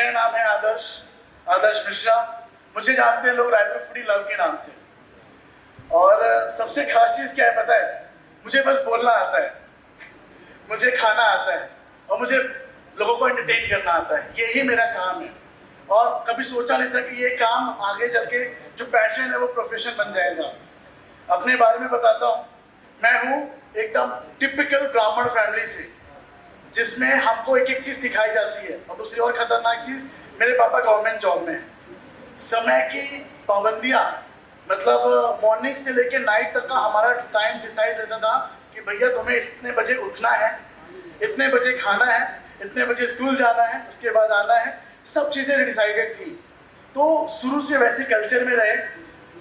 मेरा नाम है आदर्श मिश्रा। मुझे जानते हैं लोग रायपुर फूडी लव के नाम से। और सबसे खास चीज क्या है पता है? मुझे बस बोलना आता है, मुझे खाना आता है और मुझे लोगों को एंटरटेन करना आता है। यही मेरा काम है। और कभी सोचा नहीं था कि ये काम आगे चल के जो पैशन है वो प्रोफेशन बन जाएगा। अपने बारे में बताता हूँ, मैं हूँ एकदम टिपिकल ब्राह्मण फैमिली से, जिसमें हमको एक एक चीज सिखाई जाती है। और दूसरी और खतरनाक चीज, मेरे पापा गवर्नमेंट जॉब में है। समय की पाबंदियां, मतलब मॉर्निंग से लेकर नाइट तक का हमारा टाइम डिसाइड रहता था कि भैया तुम्हें इतने बजे उठना है, इतने बजे खाना है, इतने बजे स्कूल जाना है, उसके बाद आना है। सब चीजें डिसाइडेड थी। तो शुरू से वैसे कल्चर में रहे,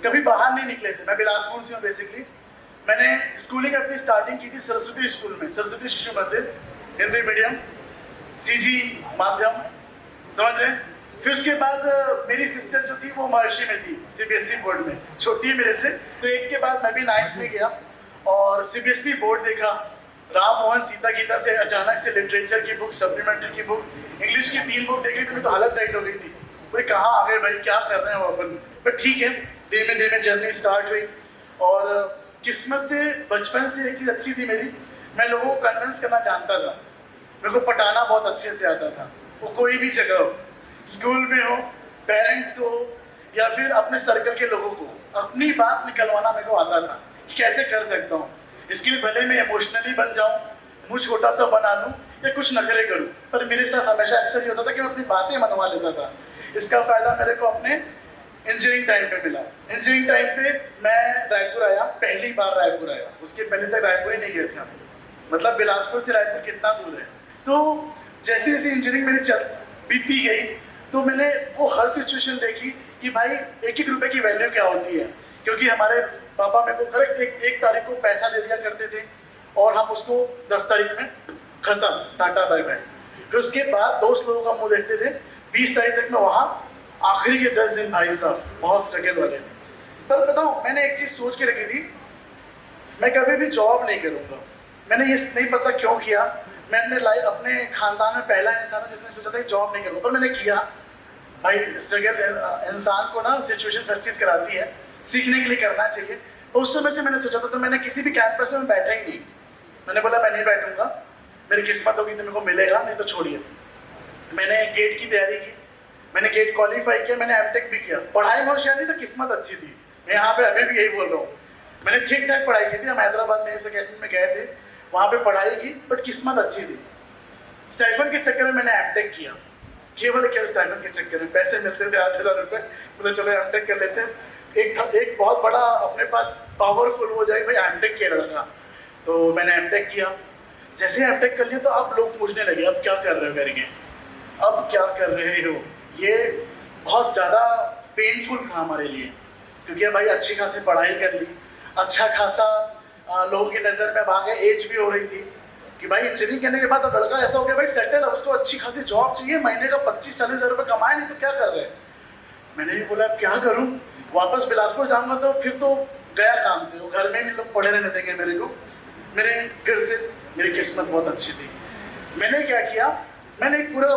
कभी बाहर नहीं निकले थे। मैं बिलासपुर से हूँ बेसिकली। मैंने स्कूलिंग अपनी स्टार्टिंग की थी सरस्वती स्कूल में, सरस्वती शिशु मंदिर, हिंदी मीडियम, सीजी माध्यम, समझ रहे। फिर उसके बाद मेरी सिस्टर जो थी वो महर्षि में थी, सीबीएसई बोर्ड में, छोटी है मेरे से। तो एक के बाद मैं भी 9th में गया और सीबीएसई बोर्ड देखा। राम मोहन सीता गीता से अचानक से लिटरेचर की बुक, सप्लीमेंट्री की बुक, इंग्लिश की 3 बुक देखी तो हालत टाइट हो गई थी। बोले कहाँ आ गए भाई, क्या कर रहे हैं वो अपन। पर ठीक है, धीमे धीमे जर्नी स्टार्ट हुई। और किस्मत से बचपन से एक चीज अच्छी थी मेरी, मैं लोगों को कन्विंस करना जानता था। मेरे को पटाना बहुत अच्छे से आता था। वो कोई भी जगह हो, स्कूल में हो, पेरेंट्स को, या फिर अपने सर्कल के लोगों को, अपनी बात निकलवाना मेरे को आता था कि कैसे कर सकता हूँ। इसके लिए भले मैं इमोशनली बन जाऊँ, मुँह छोटा सा बना लूँ या कुछ नखरे करूँ, पर मेरे साथ हमेशा अक्सर ये होता था कि मैं अपनी बातें मनवा लेता था। इसका फायदा मेरे को अपने इंजीनियरिंग टाइम पे मिला। इंजीनियरिंग टाइम पे मैं रायपुर आया, पहली बार रायपुर आया। उसके पहले तक रायपुर ही नहीं गया था। मतलब बिलासपुर से रायपुर कितना दूर है। तो जैसे जैसे इंजीनियरिंग मेरी बीतती गई, तो मैंने वो हर सिचुएशन देखी कि भाई एक एक रुपए की वैल्यू क्या होती है। क्योंकि हमारे पापा मेरे को करेक्ट एक तारीख को पैसा दे दिया करते थे और हम उसको 10 तारीख में खत्म, टाटा बाय बाय। फिर उसके बाद दोस्त लोगों का मुंह देखते थे। 20 तारीख तक मैं वहाँ, आखिरी के 10 दिन भाई साहब बहुत स्ट्रगल वाले। पर बताऊँ, मैंने एक चीज सोच के रखी थी, मैं कभी भी जॉब नहीं करूँगा। मैंने ये नहीं पता क्यों किया। मैंने लाइफ अपने खानदान में पहला इंसान है जिसने सोचा था कि जॉब नहीं करूँगा, पर मैंने किया। भाई स्ट्रगल इंसान को ना सिचुएशन हर चीज कराती है, सीखने के लिए करना चाहिए। तो उस समय से मैंने सोचा था, तो मैंने किसी भी कैंपस में बैठा ही नहीं। मैंने बोला मैं नहीं बैठूंगा, मेरी किस्मत होगी तो मेरे को मिलेगा, नहीं तो छोड़िए। मैंने गेट की तैयारी की, मैंने गेट क्वालिफाई किया, मैंने एमटेक भी किया। पढ़ाई में होशियार नहीं तो किस्मत अच्छी थी। मैं यहाँ पे अभी भी यही बोल रहा हूँ। मैंने ठीक ठाक पढ़ाई की थी। हम हैदराबाद में इस अकेडमी में गए थे, वहाँ पे पढ़ाई की, बट किस्मत अच्छी थी। स्टाइपेंड के चक्कर में मैंने एमटेक किया। केवल स्टाइपेंड के चक्कर में पैसे मिलते थे 8,000 रुपये, बोले चलो एमटेक कर लेते हैं। एक बहुत बड़ा अपने पास पावरफुल हो जाए, भाई एमटेक किया लड़का। तो मैंने एमटेक किया। जैसे एमटेक कर लिया तो अब लोग पूछने लगे अब क्या कर रहे हो करके, अब क्या कर रहे हो। ये बहुत ज़्यादा पेनफुल था हमारे लिए, क्योंकि भाई अच्छी खासी पढ़ाई कर ली, अच्छा खासा लोगों की नज़र में आ गए, एज भी हो रही थी कि भाई इंजीनियरिंग करने के बाद अब लड़का ऐसा हो गया भाई सेटल है, उसको अच्छी खासी जॉब चाहिए, महीने का 25-40 हज़ार रुपये कमाए, नहीं तो क्या कर रहे हैं। मैंने भी बोला क्या करूँ, वापस बिलासपुर जाऊँगा तो फिर तो गया काम से। वो घर में भी लोग पढ़े रहने देंगे मेरे को। मेरे घर से मेरी किस्मत बहुत अच्छी थी। मैंने क्या किया, मैंने एक पूरा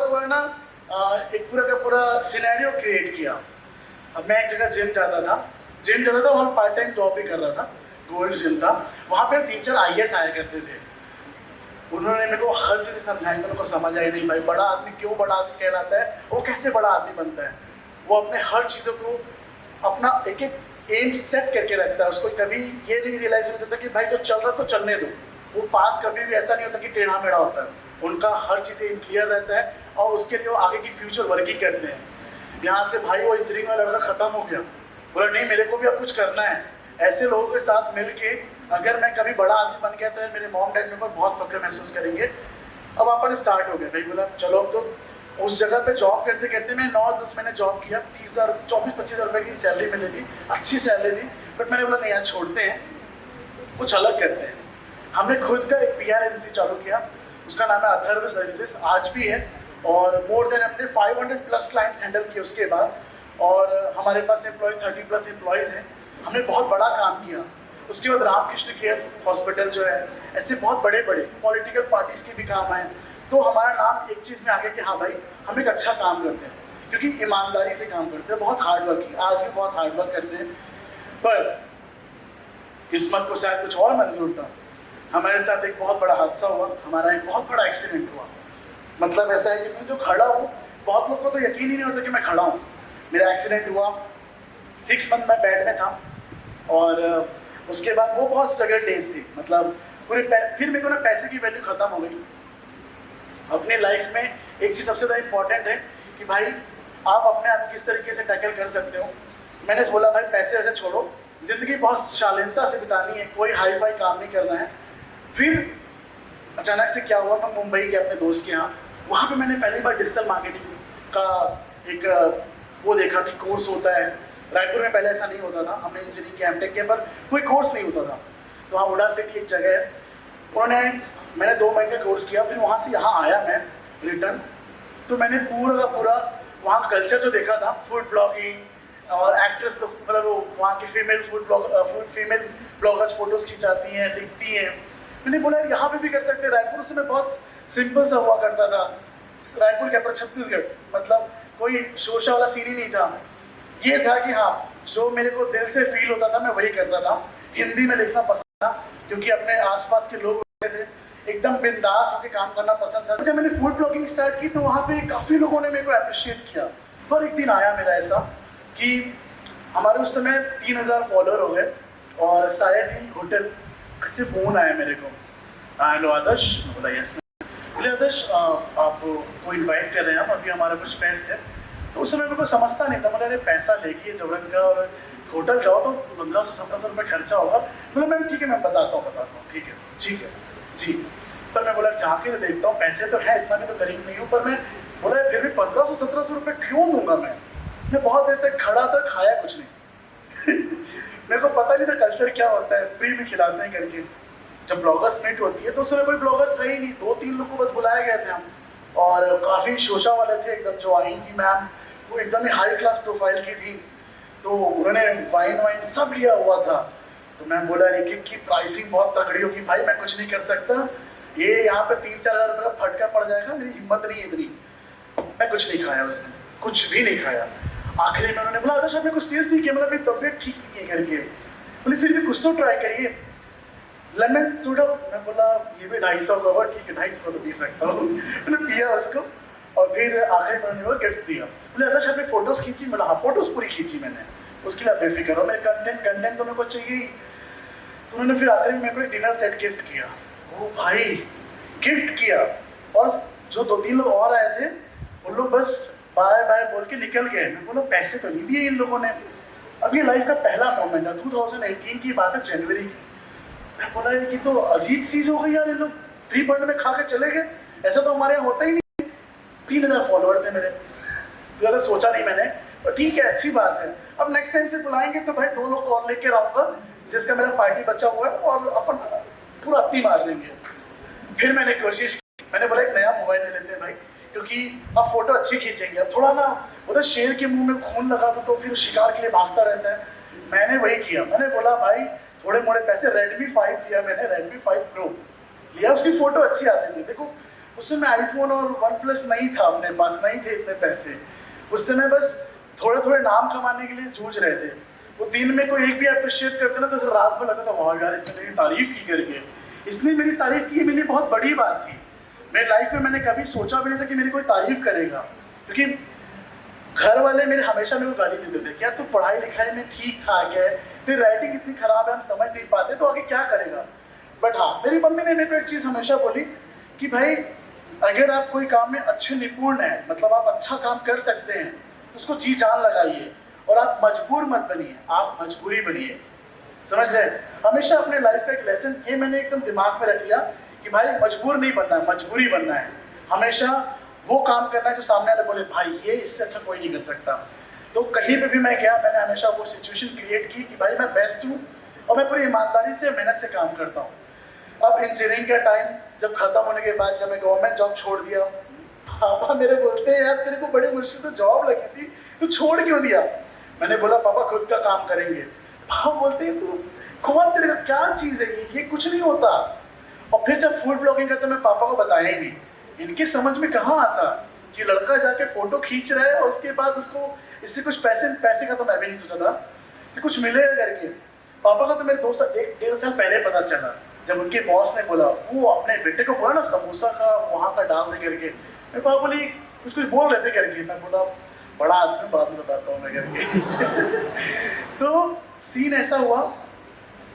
का पूरा सिनेरियो क्रिएट किया। अब मैं एक जगह जिम जाता था, वहाँ पार्ट टाइम जॉब भी कर रहा था, गोल्ड जिम था। वहाँ पे टीचर IAS आया करते थे। उन्होंने मेरे को हर चीज़ समझाई, मेरे को समझ आई नहीं भाई बड़ा आदमी क्यों बड़ा आदमी कहलाता है, वो कैसे बड़ा आदमी बनता है। वो अपने हर चीज़ों को अपना एक एक एम सेट करके रखता है। उसको कभी ये नहीं रियलाइज नहीं होता कि भाई जो चल रहा तो चलने दो। वो पाथ कभी भी ऐसा नहीं होता कि टेढ़ा मेढ़ा होता है। उनका हर चीज़ एम क्लियर रहता है और उसके लिए वो आगे की फ्यूचर वर्किंग करते हैं। यहाँ से भाई वो इंजीनियरिंग वाला लड़का खत्म हो गया, बोला नहीं मेरे को भी अब कुछ करना है। ऐसे लोगों के साथ मिलके अगर मैं कभी बड़ा आदमी बन गया तो मेरे मॉम डैड मेरे पर बहुत फक्र महसूस करेंगे। अब अपन स्टार्ट हो गया। भाई बोला चलो अब तो उस जगह पे जॉब करते करते मैं 9-10 महीने जॉब किया। 24-25 रुपये की सैलरी मिली थी, अच्छी सैलरी थी। बट मैंने बोला नहीं यार छोड़ते हैं, कुछ अलग करते हैं। हमने खुद का एक PR एजेंसी चालू किया, उसका नाम है अथर्व सर्विसेज, आज भी है। और मोर देन हमने 500+ क्लाइंट्स हैंडल किए उसके बाद। और हमारे पास 30+ एम्प्लॉयज़ हैं। हमने बहुत बड़ा काम किया। उसके बाद रामकृष्ण केयर हॉस्पिटल जो है, ऐसे बहुत बड़े बड़े पॉलिटिकल पार्टीज के भी काम आए। तो हमारा नाम एक चीज़ में आ गया कि हाँ भाई हम एक अच्छा काम करते हैं, क्योंकि ईमानदारी से काम करते हैं, बहुत हार्ड वर्किंग, आज भी बहुत हार्ड वर्क करते हैं। पर किस्मत को शायद कुछ और मंजूर था। हमारे साथ एक बहुत बड़ा हादसा हुआ, हमारा एक बहुत बड़ा एक्सीडेंट हुआ। मतलब ऐसा है कि मैं जो खड़ा हूँ, बहुत लोग को तो यकीन ही नहीं होता कि मैं खड़ा हूँ। मेरा एक्सीडेंट हुआ, 6 मंथ मैं बेड में था, और उसके बाद वो बहुत स्ट्रगल डेज थी। मतलब फिर मेरे को ना पैसे की वैल्यू खत्म हो गई। अपनी लाइफ में एक चीज़ सबसे ज़्यादा इंपॉर्टेंट है कि भाई आप अपने आप किस तरीके से टैकल कर सकते हो। मैंने बोला भाई पैसे वैसे छोड़ो, ज़िंदगी बहुत शालीनता से बितानी है, कोई हाई फाई काम नहीं करना है। फिर अचानक से क्या हुआ, मैं मुंबई गया अपने दोस्त के यहाँ। वहाँ पे मैंने पहली बार डिजिटल मार्केटिंग का एक वो देखा कि कोर्स होता है। रायपुर में पहले ऐसा नहीं होता था, हमने इंजीनियरिंग के एमटेक के, पर कोई कोर्स नहीं होता था। तो वहाँ उड़ा सिटी एक जगह है, मैंने 2 महीने कोर्स किया। फिर वहाँ से यहाँ आया मैं रिटर्न, तो मैंने पूरा का पूरा वहाँ का कल्चर जो देखा था, फूड ब्लॉगिंग और एक्ट्रेस, मतलब वहाँ की फीमेल ब्लॉगर्स फोटोज खिंचाती हैं, लिखती हैं। मैंने बोला यहाँ पे भी कर सकते हैं। रायपुर से मैं बहुत सिंपल सा हुआ करता था, रायपुर के छत्तीसगढ़, मतलब कोई शोशा वाला सीन ही नहीं था। ये था कि हाँ, जो मेरे को दिल से फील होता था मैं वही करता था। हिंदी में लिखना पसंद था, क्योंकि अपने आसपास के लोग होते थे, एकदम बिंदास होकर काम करना पसंद था। जब मैंने फूड ब्लॉगिंग स्टार्ट की तो वहाँ पे काफ़ी लोगों ने मेरे को अप्रिशिएट किया। पर एक दिन आया मेरा ऐसा कि हमारे उस समय 3000 फॉलोअर हो गए, और शायद ही होटल से फोन आया मेरे को, हेलो आदर्श। बोला यस। बोले आदर्श आपको इन्वाइट कर रहे हैं, हम अभी हमारा कुछ फेस्ट है। तो उस समय मेरे को समझता नहीं था। बोला अरे पैसा लेके जबरन का, और होटल जाओ तो 1500-1700 रुपये खर्चा होगा। बोला मैम ठीक है, मैं बताता हूँ, ठीक है जी। पर मैं बोला जाके तो देखता हूँ, पैसे तो है, इतना मैं तो गरीब नहीं हूँ, पर मैं बोला फिर भी 1500-1700 रुपये क्यों दूंगा मैं बहुत देर तक खड़ा था, खाया कुछ नहीं। मेरे को पता नहीं था कल्चर क्या होता है, फ्री में खिलाते हैं करके। जब ब्लॉगर्स मीट होती है तो उस समय कोई ब्लॉगर्स रहे ही नहीं, 2-3 लोग को बस बुलाए गए थे हम, और काफ़ी शोशा वाले थे एकदम। जो आई थी मैम, वो एकदम ही हाई क्लास प्रोफाइल की थी, तो उन्होंने वाइन सब लिया हुआ था। तो मैम बोला एक की प्राइसिंग बहुत तगड़ी होगी। भाई मैं कुछ नहीं कर सकता, ये यहाँ पे 3-4 हज़ार रुपये का फटका पड़ जाएगा, मेरी हिम्मत नहीं है इतनी। मैं कुछ नहीं खाया उस दिन, कुछ भी नहीं खाया। आखिरी में उन्होंने बोला आदर्श आपने कुछ टेस्ट नहीं किया, मतलब मेरी तबियत ठीक नहीं है करके। बोले फिर भी कुछ तो ट्राई करिए, लेमन सोडा। मैं बोला ये भी 250 का होगा, ठीक है 250 तो पी सकता हूँ। मैंने पिया उसको, और फिर आखिर में उन्होंने वो गिफ्ट दिया। बोले आदर्श आपने फोटोज़ खींची? बोला हाँ फोटोज़ पूरी खींची मैंने, उसके लिए आप बेफिक्र हो, मेरे कंटेंट तो मेरे को चाहिए। तो उन्होंने फिर आखिर में मेरे को एक डिनर सेट गिफ्ट किया। ओ भाई गिफ्ट किया, और जो 2-3 लोग और आए थे उन लोग बस बाय बाय बोल के निकल गए। मैं बोला पैसे तो नहीं दिए इन लोगों ने। अब ये लाइफ का पहला मोमेंट था, 2018 की बात है, जनवरी की। मैं बोला ये तो अजीब चीज हो गई यार, ये लोग प्री फंड में खा के चले गए, ऐसा तो हमारे यहाँ होता ही नहीं। 3000 फॉलोअर थे मेरे, ज़्यादा सोचा नहीं मैंने, और ठीक है अच्छी बात है। अब नेक्स्ट टाइम से बुलाएंगे तो भाई 2 लोग और लेके आऊँगा, जिसका मेरा पार्टी बचा हुआ है, और अपन पूरा अपनी मार देंगे। फिर मैंने कोशिश की, मैंने बोला एक नया मोबाइल ले लेते हैं भाई, क्योंकि अब फोटो अच्छी खींचेंगे। अब थोड़ा ना उधर शेर के मुंह में खून लगा तो फिर शिकार के लिए भागता रहता है। मैंने वही किया, मैंने बोला भाई थोड़े मोड़े पैसे, Redmi 5 लिया मैंने, Redmi 5 Pro लिया, उसकी फोटो अच्छी आती थी। देखो उस समय आईफोन और OnePlus नहीं था अपने पास, नहीं थे इतने पैसे। उस समय बस थोड़े थोड़े नाम कमाने के लिए जूझ रहे थे। वो दिन में कोई एक भी अप्रिशिएट करते ना तो रात में लगता था वाह यार इसने मेरी तारीफ की करके, इसलिए मेरी तारीफ की, मेरे लिए बहुत बड़ी बात थी। मेरी लाइफ में मैंने कभी सोचा भी नहीं था कि मेरी कोई तारीफ करेगा, क्योंकि घर वाले मेरे हमेशा मेरे को गाली देते थे कि यार तू पढ़ाई लिखाई में ठीक ठाक है, तेरी राइटिंग इतनी खराब है हम समझ नहीं पाते, तो आगे क्या करेगा। बट हाँ मेरी मम्मी ने मेरे को एक चीज़ हमेशा बोली कि भाई अगर आप कोई काम में अच्छे निपुण हैं, मतलब आप अच्छा काम कर सकते हैं, तो उसको जी जान लगाइए, और आप मजबूर मत बनिए, आप मजबूरी बनिए। समझ रहे? हमेशा अपने लाइफ का एक लेसन ये मैंने एकदम दिमाग में रख लिया कि भाई मजबूर नहीं बनना है, मजबूरी बनना है। हमेशा वो काम करना है जो सामने वाले बोले भाई ये इससे अच्छा कोई नहीं कर सकता। तो कहीं पे भी मैं गया, मैंने हमेशा वो सिचुएशन क्रिएट की कि भाई मैं बेस्ट हूँ, और मैं पूरी ईमानदारी से मेहनत से काम करता हूँ। अब इंजीनियरिंग का टाइम जब खत्म होने के बाद, जब मैं गवर्नमेंट जॉब छोड़ दिया, पापा मेरे बोलते हैं यार तेरे को बड़ी मुश्किल से जॉब लगी थी, तू छोड़ क्यों दिया? मैंने बोला पापा खुद का काम करेंगे। पापा बोलते हैं तू कौन, तेरे का क्या चीज़ है ये कुछ नहीं होता। और फिर जब फूड ब्लॉगिंग करते मैं पापा को बताया ही नहीं, इनके समझ में कहाँ आता कि लड़का जाके फोटो खींच रहा है और उसके बाद उसको इससे कुछ पैसे का तो मैं भी नहीं सोचा था कि कुछ मिलेगा करके। पापा का तो मेरे 1.5 साल पहले पता चला, जब उनके बॉस ने बोला, वो अपने बेटे को बोला ना समोसा का वहाँ का डाल दे करके। मेरे पापा बोली कुछ बोल रहे थे करके, मैं बोला बड़ा आदमी बाद में बताता हूँ मैं करके। तो सीन ऐसा हुआ,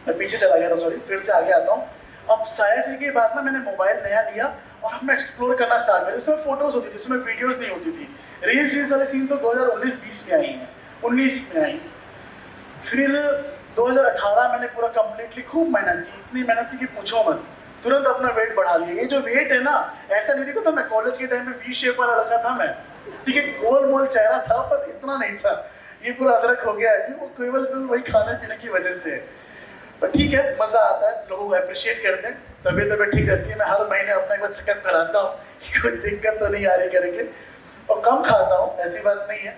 मैं पीछे चला गया था, सॉरी, फिर से आगे आता हूँ। अब साया जी के बाद ना मैंने मोबाइल नया लिया और अब मैं एक्सप्लोर करना स्टार्ट किया। इसमें फोटोज होती थी, इसमें वीडियोस नहीं होती थी। रील्स वाले सीन तो 2019-20 में आई हैं, 19 में आई। फिर 2018 मैंने पूरा कंप्लीटली खूब मेहनत की, इतनी मेहनत की कि पूछो मत। तुरंत अपना वेट बढ़ा लिया। ये जो वेट है ना, ऐसा नहीं दिखा था, मैं कॉलेज के टाइम में वी शेप वाला रखा था मैं, ठीक है, गोल मोल चेहरा था पर इतना नहीं था। ये पूरा अदरक हो गया है, वो केवल वही खाने पीने की वजह से। तो ठीक है, मजा आता है, लोग अप्रिशिएट करते हैं, तबीयत ठीक रहती है। मैं हर महीने अपना एक बार चेकअप कराता हूँ कि कोई दिक्कत तो नहीं आ रही करके। और कम खाता हूँ, ऐसी बात नहीं है,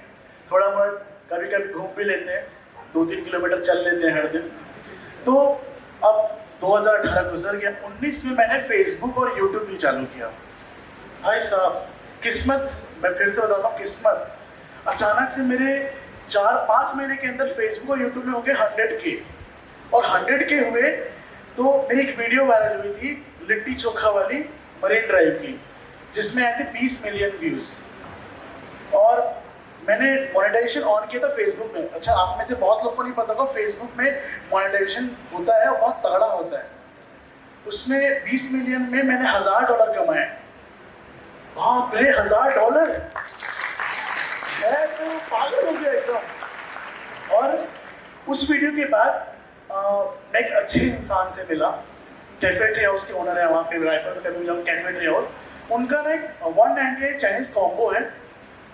थोड़ा बहुत कभी कभी घूम भी लेते हैं, 2-3 किलोमीटर चल लेते हैं हर दिन। तो अब 2018 गुजर गया, 19 में मैंने फेसबुक और यूट्यूब भी चालू किया। भाई साहब किस्मत, मैं फिर से बताता हूँ, किस्मत। अचानक से मेरे 4-5 महीने के अंदर फेसबुक और यूट्यूब में हो गए 100K। और 100K हुए तो मेरी एक वीडियो वायरल हुई थी लिट्टी चोखा वाली मरीन ड्राइव की, जिसमें आए थे 20 मिलियन व्यूज। और मैंने मोनेटाइजेशन ऑन किया था फेसबुक में। अच्छा, आप में से बहुत लोगों को नहीं पता होगा, फेसबुक में मोनेटाइजेशन होता है और बहुत तगड़ा होता है। उसमें 20 मिलियन में मैंने $1000 कमाए। बाप रे, $1000! मैं तो पागल हो गया एकदम। और उस वीडियो के बाद मैं एक अच्छे इंसान से मिला, कैफे ट्री हाउस के ओनर है वहाँ पे रायपुर में, कभी जाऊँ कैफे ट्री हाउस। उनका ना एक 198 चाइनीज कॉम्बो है,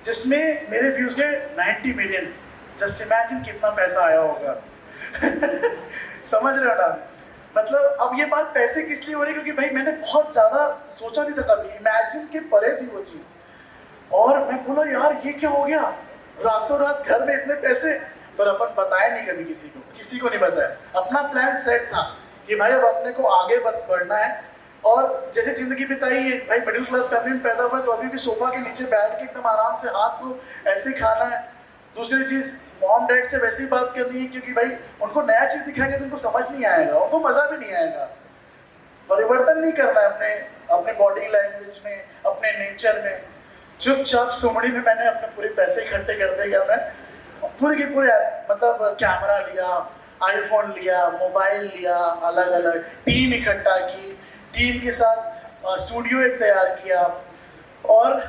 जिसमें मेरे व्यूज है 90 मिलियन। जस्ट इमेजिन कितना पैसा आया होगा। समझ रहे हो ना? मतलब अब ये बात पैसे किस लिए हो रही है, क्योंकि भाई मैंने बहुत ज्यादा सोचा नहीं था कभी, इमेजिन के परे थी वो चीज। और मैं बोला यार ये क्या हो गया, रातों रात घर में इतने पैसे। पर अपन बताया नहीं कभी किसी को नहीं बताया। अपना प्लान सेट था कि भाई अब अपने को आगे बढ़ना है। और जैसे जिंदगी बिताई है भाई, मिडिल क्लास फैमिली में पैदा हुआ, तो अभी भी सोफा के नीचे बैठ के एकदम आराम से हाथ को ऐसे खाना है। दूसरी चीज, मॉम डैड से वैसी बात करनी है, क्योंकि भाई उनको नया चीज दिखाएंगे तो उनको समझ नहीं आएगा, उनको मजा भी नहीं आएगा। परिवर्तन नहीं करना है अपने बॉडी लैंग्वेज में, अपने नेचर में। चुपचाप सुमड़ी में मैंने अपने पूरे पैसे इकट्ठे करते गया। मैं पूरे के पूरे मतलब कैमरा लिया, आईफोन लिया, मोबाइल लिया, अलग अलग टीम इकट्ठा की, टीम के साथ स्टूडियो एक तैयार किया। और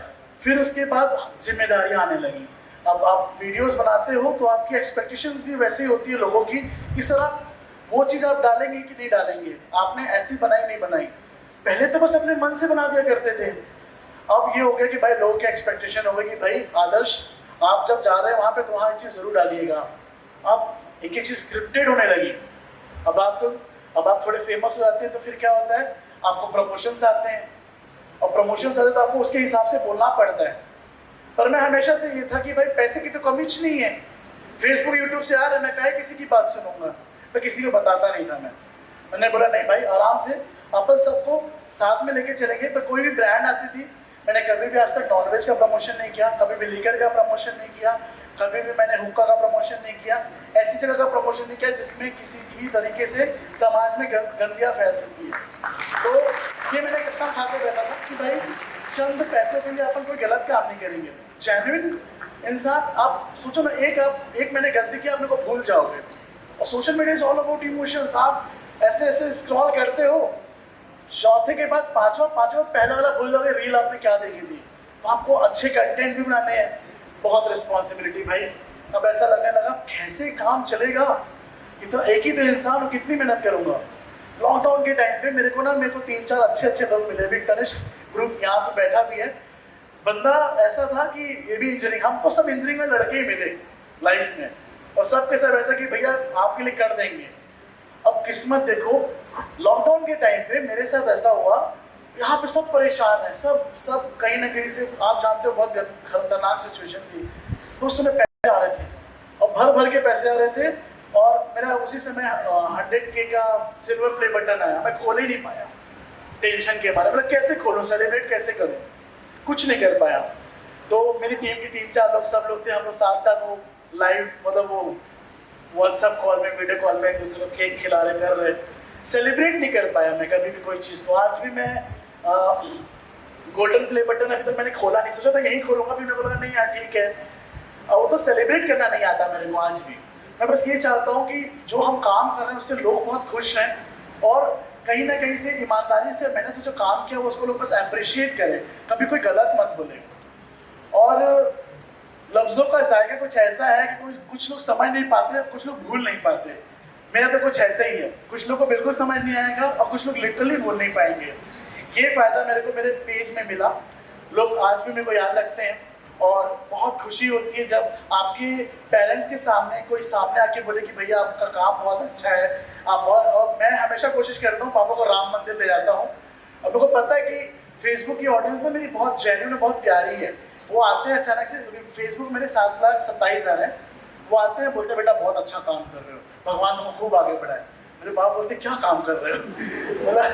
फिर उसके बाद जिम्मेदारियां आने लगी। अब आप वीडियोस बनाते हो तो आपकी एक्सपेक्टेशंस भी वैसे ही होती है लोगों की कि सर आप वो चीज़ आप डालेंगे कि नहीं डालेंगे। आपने ऐसी बनाई नहीं बनाई, पहले तो बस अपने मन से बना दिया करते थे। अब ये हो गया कि भाई लोगों की एक्सपेक्टेशन हो गई कि भाई आदर्श आप जब जा रहे हैं वहाँ पे तो वहाँ एक चीज़ जरूर डालिएगा। अब एक एक चीज़ स्क्रिप्टेड होने लगी। अब आप थोड़े फेमस हो जाते हैं तो फिर क्या होता है, आपको प्रमोशंस आते हैं, और प्रमोशंस आते तो आपको उसके हिसाब से बोलना पड़ता है। पर मैं हमेशा से ये था कि भाई पैसे की तो कमी नहीं है, फेसबुक यूट्यूब से आ रहा है, मैं काहे किसी की बात सुनूंगा। मैं किसी को बताता नहीं था। मैंने बोला नहीं भाई, आराम से अपन सबको साथ में लेके चलेंगे। पर कोई भी ब्रांड आती थी, मैंने कभी भी आज तक नॉनवेज का प्रमोशन नहीं किया, कभी भी लीकर का प्रमोशन नहीं किया, कभी भी मैंने हुक्का का प्रमोशन नहीं किया, ऐसी जगह का प्रमोशन नहीं किया जिसमें किसी भी तरीके से समाज में गंदियाँ फैल सकती है। तो ये मैंने कितना खाते रहता था कि भाई चंद पैसों के लिए अपन कोई गलत काम नहीं करेंगे। जेन्युइन इंसान, आप सोचो ना, एक मैंने गलती किया, अपने को भूल जाओगे। और social media is all about emotions. आप ऐसे ऐसे स्क्रॉल करते हो, चौथे के बाद पांचवा पहला वाला भूल जाओगे रील आपने क्या देखी थी। तो आपको अच्छे कंटेंट भी बनाने हैं, बहुत रिस्पॉन्सिबिलिटी भाई। अब ऐसा लगने लगा कैसे काम चलेगा, ये तो एक ही तो इंसान, कितनी मेहनत करूंगा। लॉकडाउन के टाइम पे मेरे को 3-4 अच्छे लोग मिले। भी तनिष्क ग्रुप यहाँ पे बैठा भी है, बंदा ऐसा था कि ये भी इंजीनियरिंग, हमको सब इंजीनियरिंग में लड़के ही मिले लाइफ में, और सबके सब ऐसा कि भैया आपके लिए कर देंगे। अब किस्मत देखो, लॉकडाउन के टाइम पे मेरे साथ ऐसा हुआ, यहाँ पे सब परेशान है, सब कहीं ना कहीं से, आप जानते हो बहुत खतरनाक सिचुएशन थी। तो उस समय पैसे आ रहे थे और भर के पैसे आ रहे थे, और मेरा उसी समय 100K का सिल्वर प्ले बटन आया। मैं खोल ही नहीं पाया टेंशन के बारे में, कैसे खोलूं, सेलिब्रेट कैसे करूं। कुछ नहीं कर पाया। तो मेरी टीम के 3-4 लोग, सब लोग थे, हम लोग साथ साथ वो लाइव मतलब वो व्हाट्सएप कॉल में, वीडियो कॉल में एक दूसरे को केक खिला रहे, कर रहे। सेलिब्रेट नहीं कर पाया मैं कभी भी कोई चीज़ को। आज भी मैं गोल्डन प्ले बटन अभी तक मैंने खोला नहीं, सोचा था यही खोलूंगा, भी मेरे को लगा नहीं यार ठीक है। वो तो सेलिब्रेट करना नहीं आता मेरे को आज भी। मैं बस ये चाहता हूँ कि जो हम काम कर रहे हैं उससे लोग बहुत खुश हैं, और कहीं ना कहीं से ईमानदारी से मैंने तो जो काम किया वो उसको लोग बस अप्रिशिएट करें, कभी कोई गलत मत बोले। और लफ्ज़ों का जायका कुछ ऐसा है कि कुछ लोग समझ नहीं पाते, कुछ लोग भूल नहीं पाते। मेरा तो कुछ ऐसा ही है, कुछ लोग को बिल्कुल समझ नहीं आएगा और कुछ लोग लिटरली भूल नहीं पाएंगे। ये फ़ायदा मेरे को मेरे पेज में मिला, लोग आज भी मेरे को याद रखते हैं। और बहुत खुशी होती है जब आपके पेरेंट्स के सामने कोई सामने आके बोले कि भैया आपका काम बहुत अच्छा है, आप बहुत। और मैं हमेशा कोशिश करता हूँ पापा को राम मंदिर ले जाता हूँ। और मेरे को पता है कि फेसबुक की ऑडियंस में मेरी बहुत जेन्युइन, बहुत प्यारी है। वो आते हैं अचानक से, फेसबुक मेरे 7,27,000 है, वो आते हैं बोलते बेटा बहुत अच्छा काम कर रहे हो, भगवान तुमको खूब आगे बढ़ाए। मेरे बाप बोलते क्या काम कर रहे हो, बोला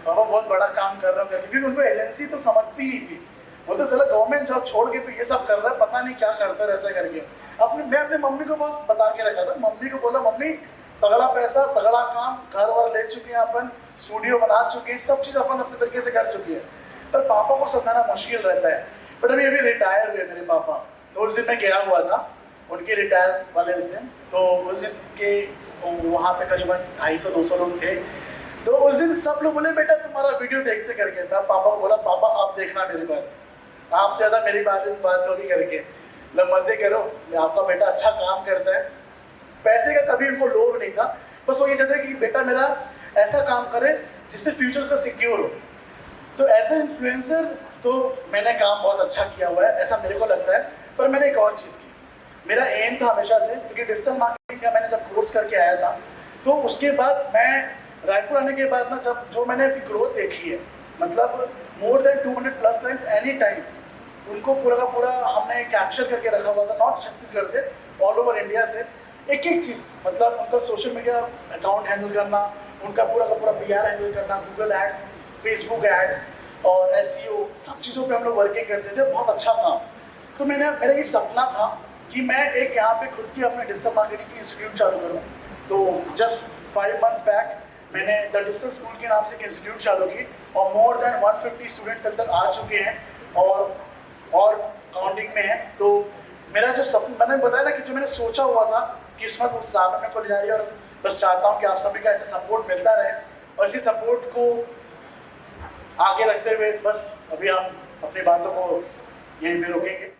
पापा बहुत बड़ा काम कर रहा हूँ, क्योंकि उनको एजेंसी तो समझती नहीं थी। वो तो चला गवर्नमेंट जॉब छोड़ के तो ये सब कर रहा है, पता नहीं क्या करता रहता है करके। मैं अपनी मम्मी को बस बता के रखा था, मम्मी को बोला मम्मी तगड़ा पैसा, तगड़ा काम, घर वर ले चुके हैं अपन, स्टूडियो बना चुके हैं, सब चीज़ अपन अपने तरीके से कर चुके हैं। पर पापा को समझाना मुश्किल रहता है। बट अभी रिटायर हुए मेरे पापा, तो उस दिन मैं गया हुआ था उनके रिटायर वाले उस दिन। तो उस दिन के वहाँ पे करीबन 250-200 लोग थे। तो उस दिन सब लोग बोले बेटा तुम्हारा वीडियो देखते करके। मैं पापा को बोला पापा आप देखना मेरी बात, आपसे ज़्यादा मेरी बात होगी करके, मतलब मज़े करो, आपका बेटा अच्छा काम करता है। पैसे का कभी उनको लोभ नहीं था, बस वो ये चाहते कि बेटा मेरा ऐसा काम करे जिससे फ्यूचर उसका सिक्योर हो। तो ऐसे इन्फ्लुएंसर तो मैंने काम बहुत अच्छा किया हुआ है, ऐसा मेरे को लगता है। पर मैंने एक और चीज़ की, मेरा एम था हमेशा से, क्योंकि डिजिटल मार्केटिंग का मैंने जब कोर्स करके आया था, तो उसके बाद मैं रायपुर आने के बाद ना, जब जो मैंने अभी ग्रोथ देखी है, मतलब more than 200+ likes any time, उनको पूरा का पूरा हमने कैप्चर करके रखा हुआ था, नॉट छत्तीसगढ़ से, ऑल ओवर इंडिया से। एक एक चीज़, मतलब उनका सोशल मीडिया अकाउंट हैंडल करना, उनका पूरा का पूरा PR हैंडल करना, गूगल एड्स, फेसबुक एड्स और SEO, सब चीज़ों पे हम लोग वर्किंग करते थे, बहुत अच्छा काम। तो मेरा ये सपना था कि मैं एक यहाँ पे खुद की अपने डिजिटल मार्केटिंग की इंस्टीट्यूट चालू करूँ। तो जस्ट 5 मंथ्स बैक मैंने द डिजिटल स्कूल के नाम से एक इंस्टीट्यूट चालू की, और मोर देन 150 स्टूडेंट्स अब तक आ चुके हैं और काउंटिंग में है। तो मेरा जो सपना, मैंने बताया ना कि जो मैंने सोचा हुआ था, किस्मत उस राह में को ले जा रही है। और बस चाहता हूँ कि आप सभी का ऐसे सपोर्ट मिलता रहे, और इसी सपोर्ट को आगे रखते हुए बस अभी हम अपनी बातों को यहीं पे रोकेंगे।